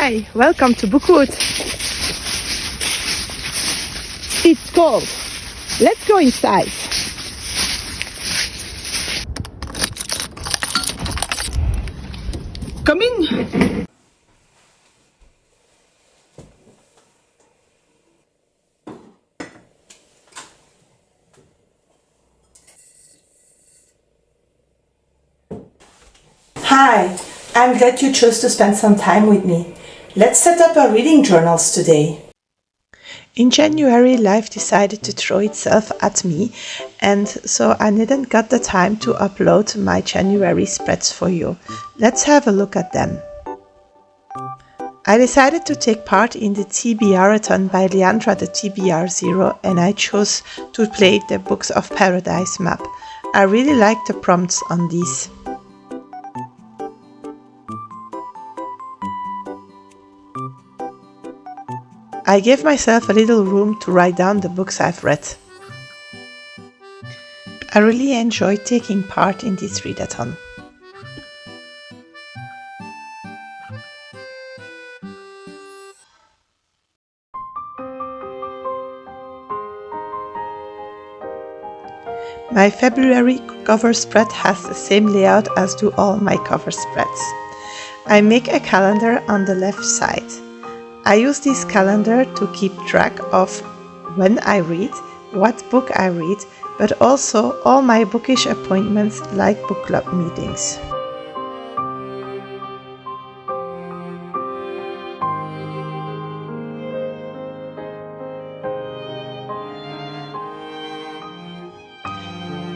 Hi, welcome to Bookwood. It's cold. Let's go inside. Come in. Hi, I'm glad you chose to spend some time with me. Let's set up our reading journals today. In January, life decided to throw itself at me, and so I didn't get the time to upload my January spreads for you. Let's have a look at them. I decided to take part in the TBRathon by Leandra the TBR 0, and I chose to play the Books of Paradise map. I really like the prompts on these. I gave myself a little room to write down the books I've read. I really enjoyed taking part in this readathon. My February cover spread has the same layout as do all my cover spreads. I make a calendar on the left side. I use this calendar to keep track of when I read, what book I read, but also all my bookish appointments like book club meetings.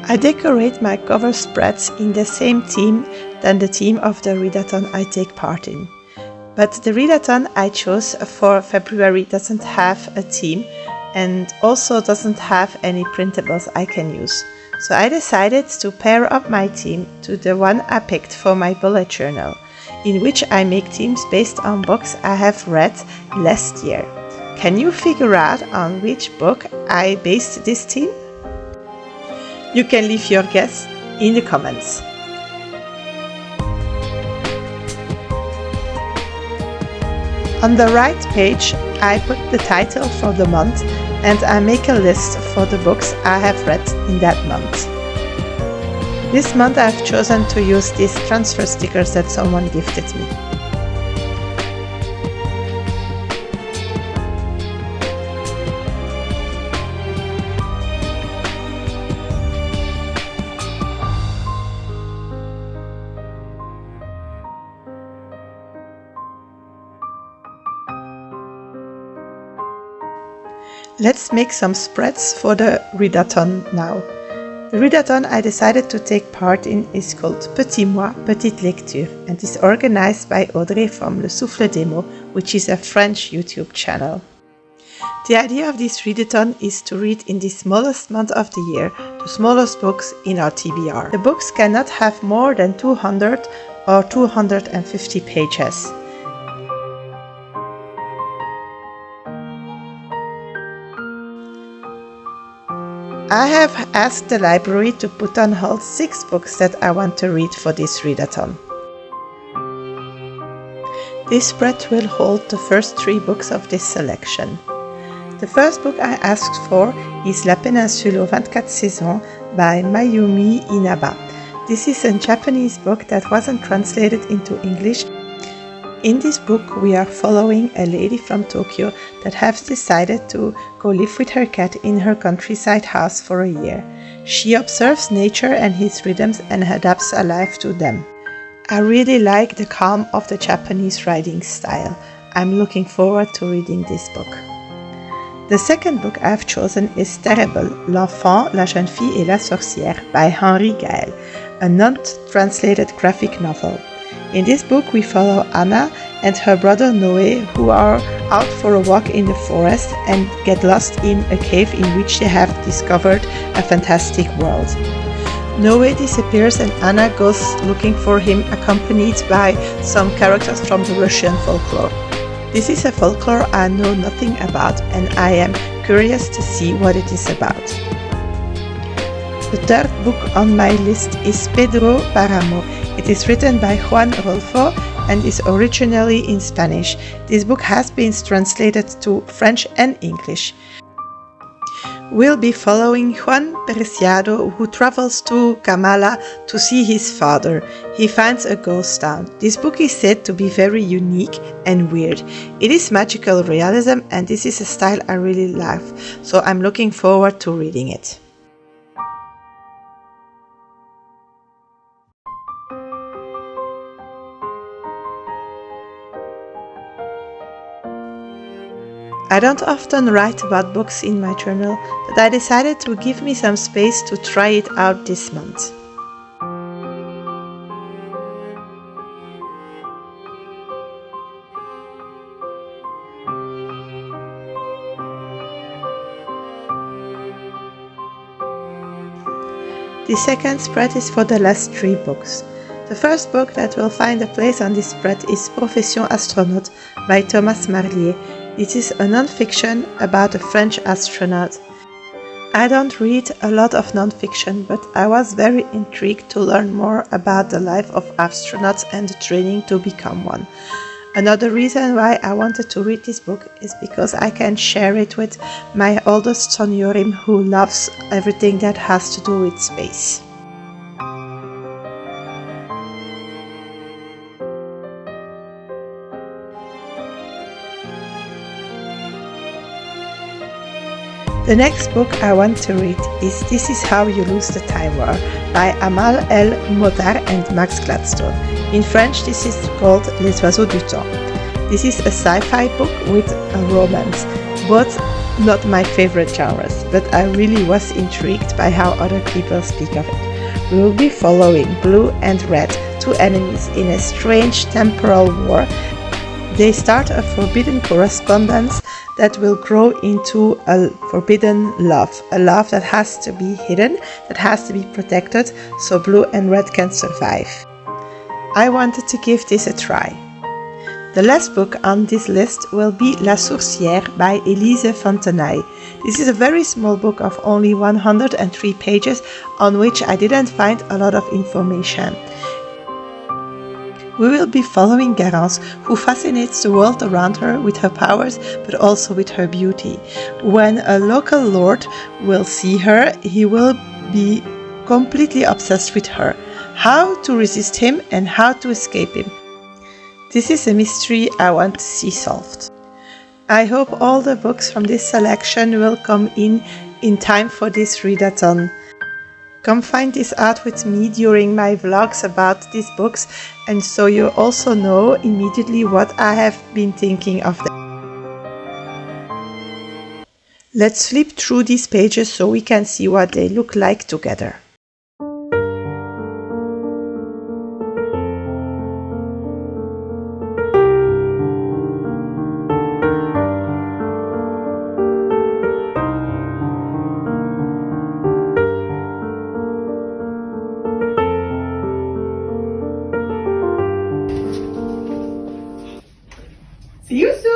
I decorate my cover spreads in the same theme than the theme of the readathon I take part in. But the readathon I chose for February doesn't have a theme and also doesn't have any printables I can use. So I decided to pair up my theme to the one I picked for my bullet journal, in which I make themes based on books I have read last year. Can you figure out on which book I based this theme? You can leave your guess in the comments. On the right page, I put the title for the month and I make a list for the books I have read in that month. This month I've chosen to use these transfer stickers that someone gifted me. Let's make some spreads for the readathon now. The readathon I decided to take part in is called Petit, mois, petites lectures and is organized by Audrey from Le Souffle Demo, which is a French YouTube channel. The idea of this readathon is to read in the smallest month of the year the smallest books in our TBR. The books cannot have more than 200 or 250 pages. I have asked the library to put on hold 6 books that I want to read for this readathon. This spread will hold the first 3 books of this selection. The first book I asked for is La Péninsule aux 24 saisons by Mayumi Inaba. This is a Japanese book that wasn't translated into English. In this book, we are following a lady from Tokyo that has decided to go live with her cat in her countryside house for a year. She observes nature and its rhythms and adapts a life to them. I really like the calm of the Japanese writing style. I'm looking forward to reading this book. The second book I've chosen is Terrible, L'Enfant, la Jeune Fille et la Sorcière by Henri Gaël, a non-translated graphic novel. In this book we follow Anna and her brother Noé, who are out for a walk in the forest and get lost in a cave in which they have discovered a fantastic world. Noé disappears and Anna goes looking for him, accompanied by some characters from the Russian folklore. This is a folklore I know nothing about and I am curious to see what it is about. The third book on my list is Pedro Páramo. It is written by Juan Rolfo and is originally in Spanish. This book has been translated to French and English. We'll be following Juan Preciado, who travels to Kamala to see his father. He finds a ghost town. This book is said to be very unique and weird. It is magical realism, and this is a style I really love, so I'm looking forward to reading it. I don't often write about books in my journal, but I decided to give me some space to try it out this month. The second spread is for the last 3 books. The first book that will find a place on this spread is Profession Astronaute by Thomas Marlier. It is a non-fiction about a French astronaut. I don't read a lot of non-fiction, but I was very intrigued to learn more about the life of astronauts and the training to become one. Another reason why I wanted to read this book is because I can share it with my oldest son Jorim, who loves everything that has to do with space. The next book I want to read is This Is How You Lose the Time War by Amal El Modar and Max Gladstone. In French this is called Les Oiseaux du Temps. This is a sci-fi book with a romance, both not my favorite genres, but I really was intrigued by how other people speak of it. We will be following Blue and Red, 2 enemies in a strange temporal war. They start a forbidden correspondence that will grow into a forbidden love, a love that has to be hidden, that has to be protected, so Blue and Red can survive. I wanted to give this a try. The last book on this list will be La Sourcière by Élise Fontenaille. This is a very small book of only 103 pages on which I didn't find a lot of information. We will be following Garance, who fascinates the world around her with her powers, but also with her beauty. When a local lord will see her, he will be completely obsessed with her. How to resist him and how to escape him. This is a mystery I want to see solved. I hope all the books from this selection will come in time for this readathon. Come find this out with me during my vlogs about these books, and so you also know immediately what I have been thinking of them. Let's flip through these pages so we can see what they look like together. See you soon!